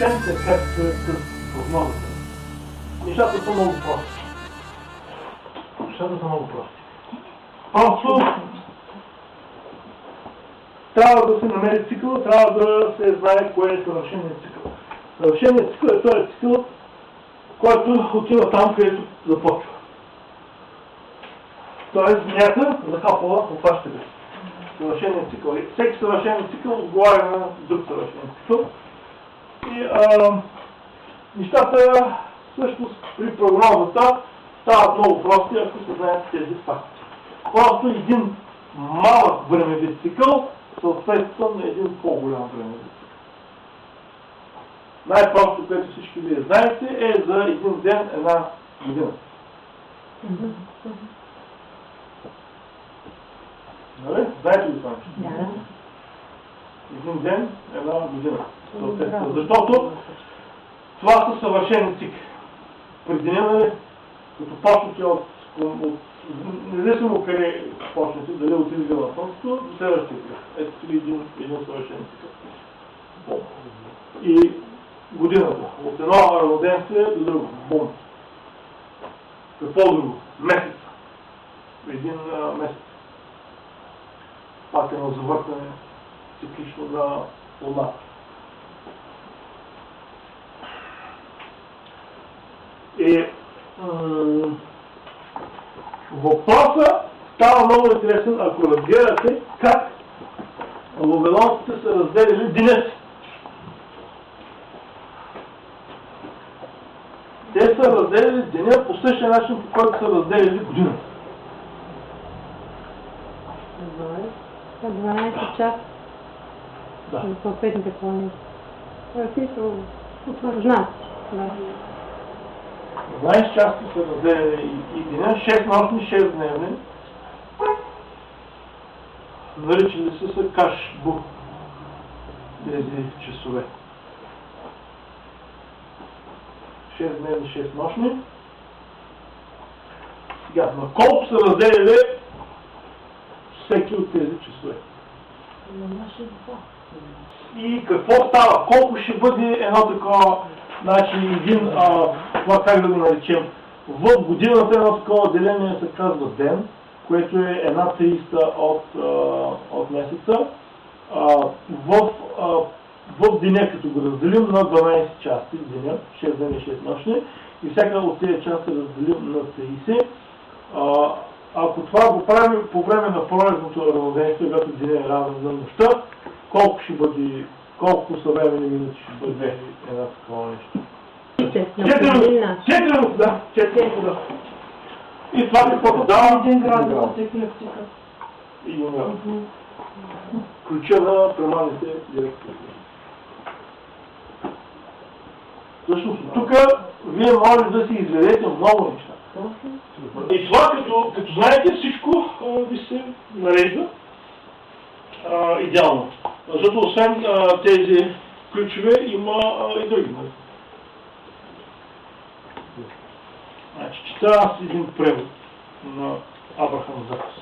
съвършените как прогнозата. Нещата са много прости. Просто трябва да се намери цикъл, трябва да се знае кое е съвършеният цикъл. Съвършеният цикъл е този цикъл, който отива там, където започва. Тоест земята захапала опащане. Съвършеният цикъл. Всеки съвършен цикъл отговаря на друг съвършен цикъл. И нещата всъщност при прогнозата стават много прости, ако се знаят тези факти. Просто един малък времеви цикъл съответства на един по-голям времеви цикъл. Най-просто, което всички вие знаете, е за един ден една година. Нали? Знаете ли това нещо? Да. Един ден една година. Защото това са съвършени цикли. При деня, нали, като почнете от независимо къде почнете, дали отидете на Слънцето, до следващия кръг. Ето ли един съвършен цикъл. И годината. От едно равноденствие до друго. Бум. Какво друго? Месец. Един месец. Пак едно завъртане циклично на Луната. И въпросът става много интересен, ако разгледате как вавилонците са разделили деня си. Те са разделили деня по същия начин, по който са разделили годината. 12 часа. Да. За съответните планети. Смисъл, утвърждат. 12 части са разделени и деня, 6 нощни, 6 дневни. Наричали са каш-бук тези часове. 6 дневни, 6 нощни. Сега, на колко са разделили всеки от тези часове? И какво става? Колко ще бъде едно такова, значи един, това как да го наречем, в годината едно такова деление се казва ден, което е 1/30 от месеца. В деня, като го разделим на 12 части, деня, 6 дни и 6 нощни, и всяка от тези части разделим на 30, ако това го правим по време на пролетното равноденствие, когато деня е равен на нощта, колко съвременни минути ще бъде една такова нещо? 4 минути, да. 4 минути, да. И това каквото дава? 1 градус от еклиптика. 1 градус. Ключа на примарните директори. Всъщност, тук вие може да си изведете много неща. И това, като знаете, всичко ви се нарежда идеално. Защото освен тези ключове има и други. Значи, чета аз един превод на Абрахам Закас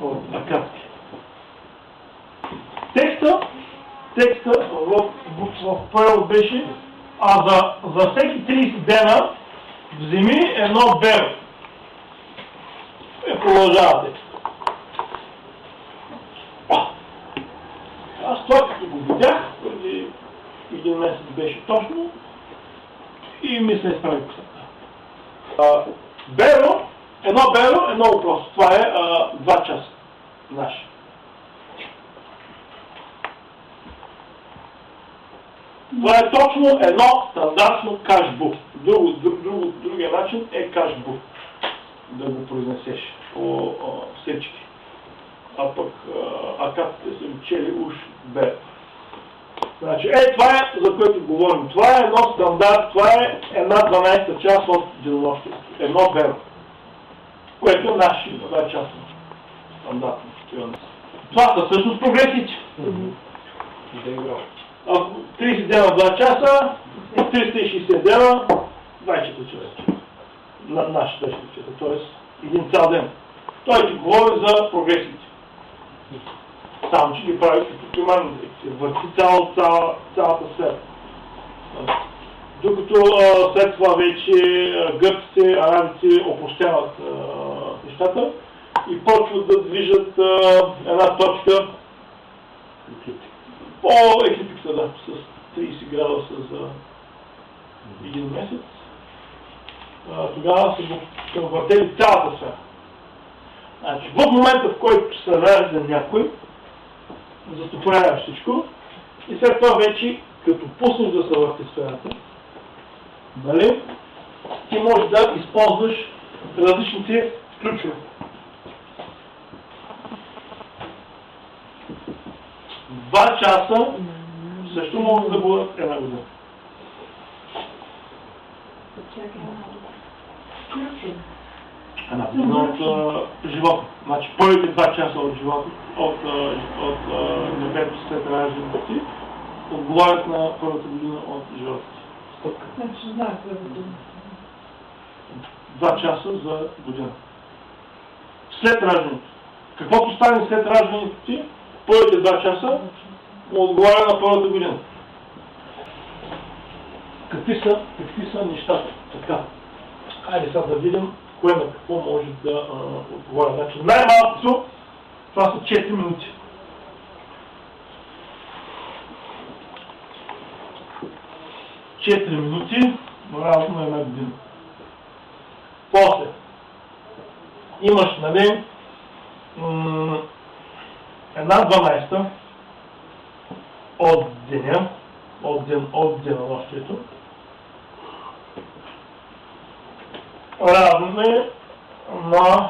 от Акадски. Текста в превод беше: за всеки 30 дена вземи едно беро. И продължава текста. Аз това като го видях, преди един месец беше точно, и ми се изправи косата. Едно беро е много просто. Това е 2 часа наши. Това е точно едно стандартно кашбук. Другия начин е кашбук. Да го произнесеш по всички. А пък акадите са учели уж беро. Значи, това е, за което говорим. Това е едно стандарт, това е една 12-та част от денонощието. Едно беро. Което е наши 2 часа. Стандартно. Това са всъщност прогресите. 30 дена 2 часа, 360 дена 24 часа. Наши 24 часа, т.е. един цял ден. Той ти говори за прогресите. Само, че ги прави като примарните, върти цялата сфера. Докато след това вече гърците, арабите опростяват нещата и почват да движат една точка по еклиптика, да, с 30 градуса за един месец. Тогава са въртели цялата сфера. Значи, в момента, в който се ражда някой, застопорява всичко и след това вече, като пуснеш да се върти сферата, нали, ти можеш да използваш различните ключове. Два часа също могат да бъдат една година. Една година от живота. Значи първите 2 часа от живота, от небето след раждането ти, отговарят на първата година от живота ти. Значи знаеш първата година. 2 часа за година. След раждането. Каквото стане след раждането ти, първите 2 часа отговаря на първата година. Какви са нещата? Така. Хайде сега да видим кое на какво може да отговаря. Значи най-малкото това са 4 минути. 4 минути равно на една година. После имаш, нали, една 12 от деня, от денонощието, равно е на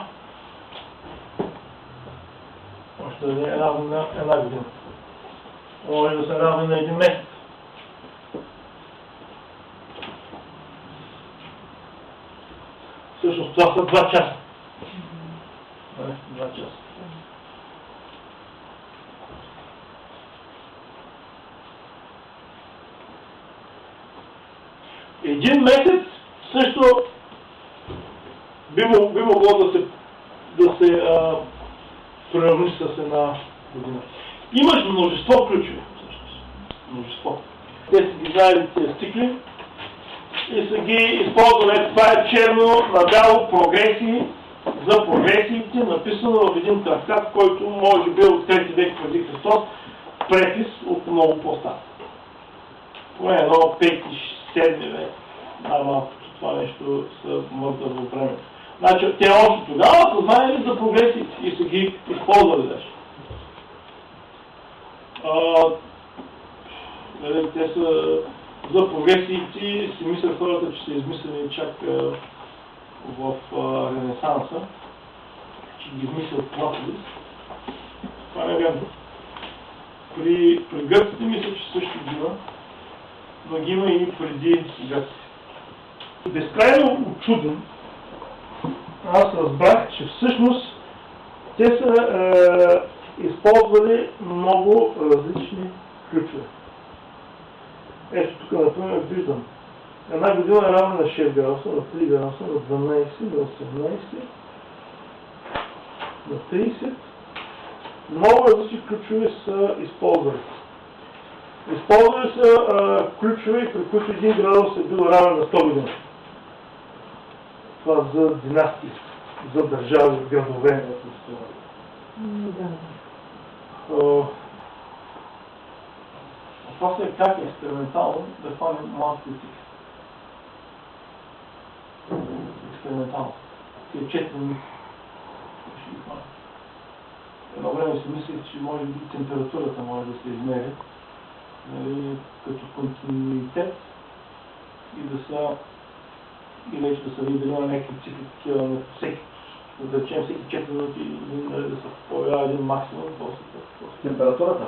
още да е равно на една година. Може да се равно на един месец. Всъщност това са 2 часа. 2 часа. Един месец също би могло да се приравни с една година. Имаш множество ключове, всъщност. Множество. Те са ги знаели тези цикли и са ги използвали. Това е черно на бяло прогресии за прогресиите, написано в един трактат, който може би от 3 век преди Христос, препис от много по-стар. Това е едно 5-7 век. Най-малкото това нещо са мъртво време. Значи, те още тогава са знаели за прогресиите и са ги използвали даже. Те са за прогресиите, си мислят хората, че са измислени чак в Ренесанса, че ги измислят Платонис. Това не е вярно. При гърците мисля, че също ги има, но ги има и преди гърците. Безкрайно учуден, аз разбрах, че всъщност те са използвали много различни ключове. Ето тук, например, виждам. Една година е равна на 6 градуса, на 3 градуса, на 12, на 18, на 30. Много различни ключове са използвали. Използвали са ключове, при които 1 градус е бил равен на 100 години. Това за династии, за държави, градове. Въпросът е как експериментално да хванем малки цикли. Експериментално. Тия 4 минути. Ще ги хванем. Едно време си мислех, че може би температурата може да се измери, нали, като континуитет и да са или да се види на някакви цифри, такива на всеки, да речем всеки 4 минути да се появява един максимум. Температурата?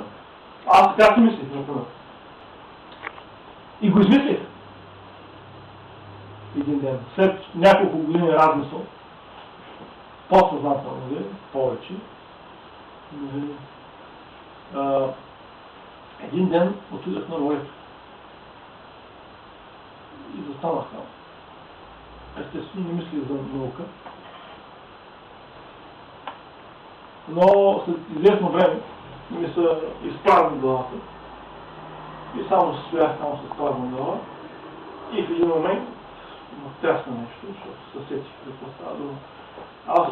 Аз така си мислих, например. И го измислих. Един ден. След няколко години размисъл, по-съзнателно, повече, един ден отидах на морето. И застанах там. Естествено, не мислих за наука. Но след известно време ми се изправи главата и само се стоях там с празна глава и в един момент ме трясна нещо, защото се сетих какво става дума. Аз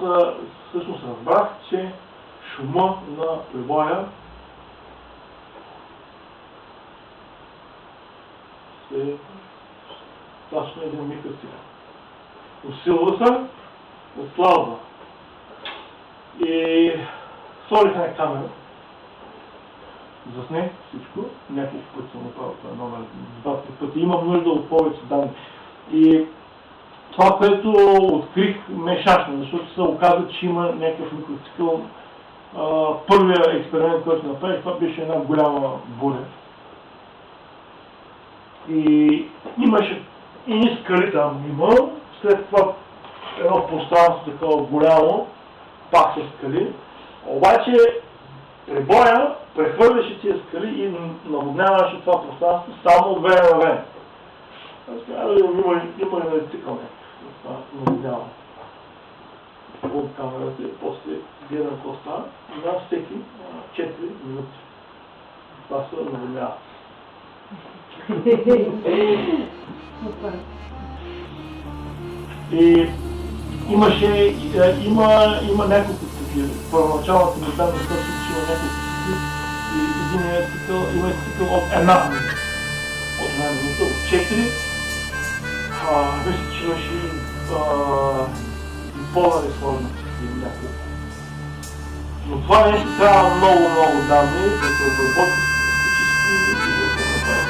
всъщност разбрах, че шума на прибоя се точно един микроцикъл. Усилва се, отслабва. И сложих на камера, заснех всичко, няколко пъти съм направил това номер, 2-3 пъти. Имам нужда от повече данни. И това, което открих, ме шашна, защото се оказа, че има някакъв микроцикъл. Първият експеримент, който направих, това беше една голяма буря. И имаше и скали там има, след това едно пространство такова голямо, пак с скали. Обаче прибоя прехвърляше тия скали и наводняваше това пространство само от време на време. Има ли цикъл това наводняване от камерата и после гледам какво става. На всеки 4 минути. Това се наводнява. И има няколко цикли. Първоначалната ми данни са, че има няколко цикли и един цикъл, има цикъл от една минута. От една минута, от 4. Мисля, че имаше и по-наресложни цикли няколко. Но това нещо трябва много данни, да се обработи статистически и да се направи.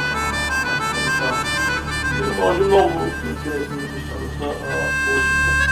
Може много интересни неща да са получени.